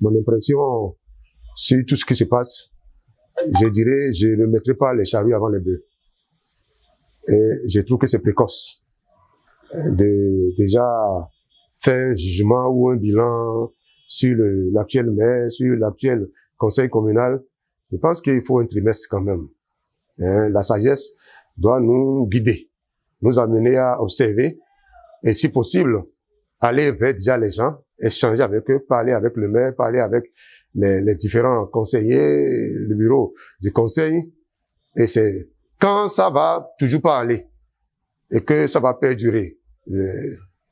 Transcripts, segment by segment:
Mon impression sur tout ce qui se passe, je dirais, je ne mettrai pas les charrues avant les bœufs. Et je trouve que c'est précoce de déjà faire un jugement ou un bilan sur l'actuel maire, sur l'actuel conseil communal. Je pense qu'il faut un trimestre quand même. La sagesse doit nous guider, nous amener à observer et si possible, aller vers déjà les gens, échanger avec eux, parler avec le maire, parler avec les différents conseillers, le bureau du conseil. Et c'est quand ça va toujours pas aller et que ça va perdurer.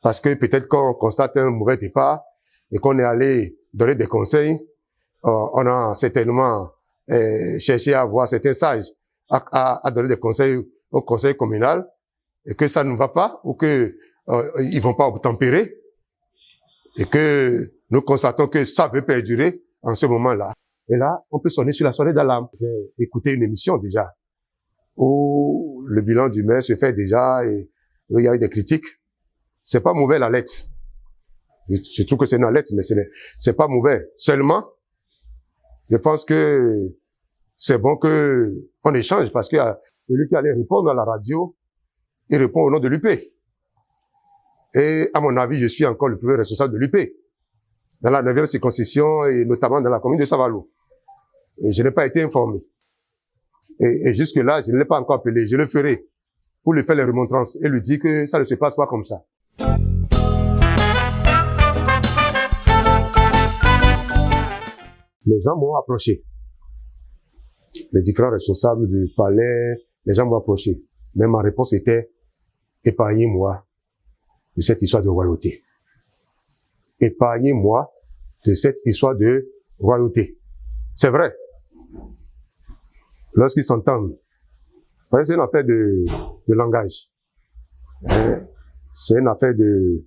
Parce que peut-être qu'on constate un mauvais départ et qu'on est allé donner des conseils, on a certainement cherché à avoir certains sages à donner des conseils au conseil communal et que ça ne va pas ou que ils vont pas obtempérer et que nous constatons que ça veut perdurer en ce moment-là. Et là, on peut sonner sur la sonnette d'alarme. J'ai écouté une émission déjà où le bilan du maire se fait déjà et il y a eu des critiques. C'est pas mauvais la lettre. Je trouve que c'est une lettre, mais c'est pas mauvais. Seulement, je pense que c'est bon que on échange parce que celui qui allait répondre à la radio, il répond au nom de l'UP. Et à mon avis, je suis encore le premier responsable de l'UP dans la 9e circonscription et notamment dans la commune de Savalou. Et je n'ai pas été informé. Et jusque-là, je ne l'ai pas encore appelé. Je le ferai pour lui faire les remontrances et lui dire que ça ne se passe pas comme ça. Les gens m'ont approché. Les différents responsables du palais, les gens m'ont approché. Mais ma réponse était, épargnez-moi de cette histoire de royauté. Épargnez-moi de cette histoire de royauté. C'est vrai. Lorsqu'ils s'entendent, c'est une affaire de langage. C'est une affaire de,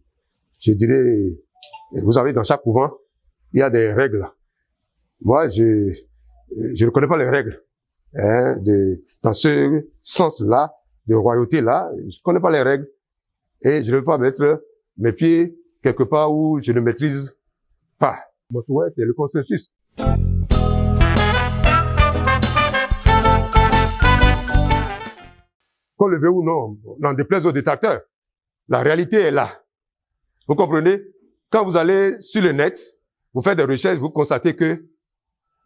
je dirais, vous savez, dans chaque couvent, il y a des règles. Moi, je ne connais pas les règles. Dans ce sens-là, de royauté-là, je ne connais pas les règles. Et je ne veux pas mettre mes pieds quelque part où je ne maîtrise pas. Mon souhait, c'est le consensus. Qu'on le veut ou non, n'en déplaise aux détracteurs. La réalité est là. Vous comprenez? Quand vous allez sur le net, vous faites des recherches, vous constatez que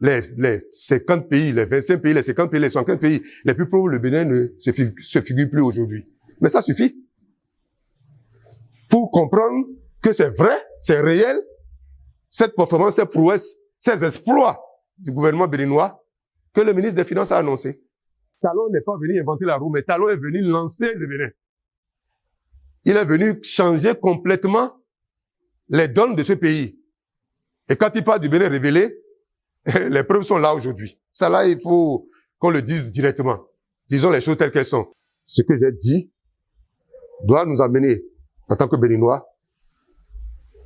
les 50 pays, les 25 pays, les 50 pays, les 50 pays les plus pauvres, le Bénin ne se figure plus aujourd'hui. Mais ça suffit pour comprendre que c'est vrai, c'est réel, cette performance, cette prouesse, ces exploits du gouvernement béninois que le ministre des Finances a annoncé. Talon n'est pas venu inventer la roue, mais Talon est venu lancer le Bénin. Il est venu changer complètement les donnes de ce pays. Et quand il parle du Bénin révélé, les preuves sont là aujourd'hui. Ça là, il faut qu'on le dise directement. Disons les choses telles qu'elles sont. Ce que j'ai dit doit nous amener, en tant que Béninois,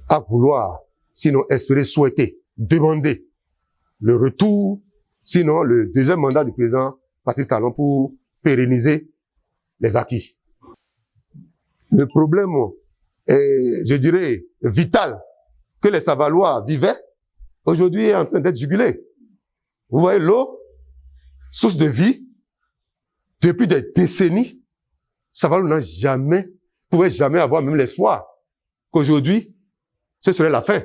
à vouloir, sinon espérer, souhaiter, demander le retour, sinon le deuxième mandat du président Patrice Talon pour pérenniser les acquis. Le problème est, je dirais, vital que les Savalois vivaient, aujourd'hui est en train d'être jugulé. Vous voyez, l'eau, source de vie, depuis des décennies, Savalou pouvait jamais avoir même l'espoir qu'aujourd'hui, ce serait la fin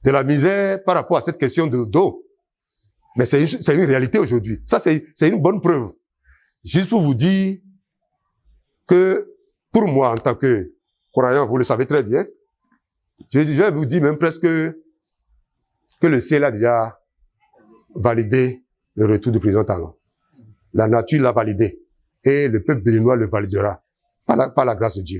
de la misère par rapport à cette question d'eau. Mais c'est une réalité aujourd'hui. Ça, c'est une bonne preuve. Juste pour vous dire que, pour moi, en tant que croyant, vous le savez très bien, je vais vous dire même presque que le ciel a déjà validé le retour du président Talon. La nature l'a validé. Et le peuple béninois le validera par la grâce de Dieu.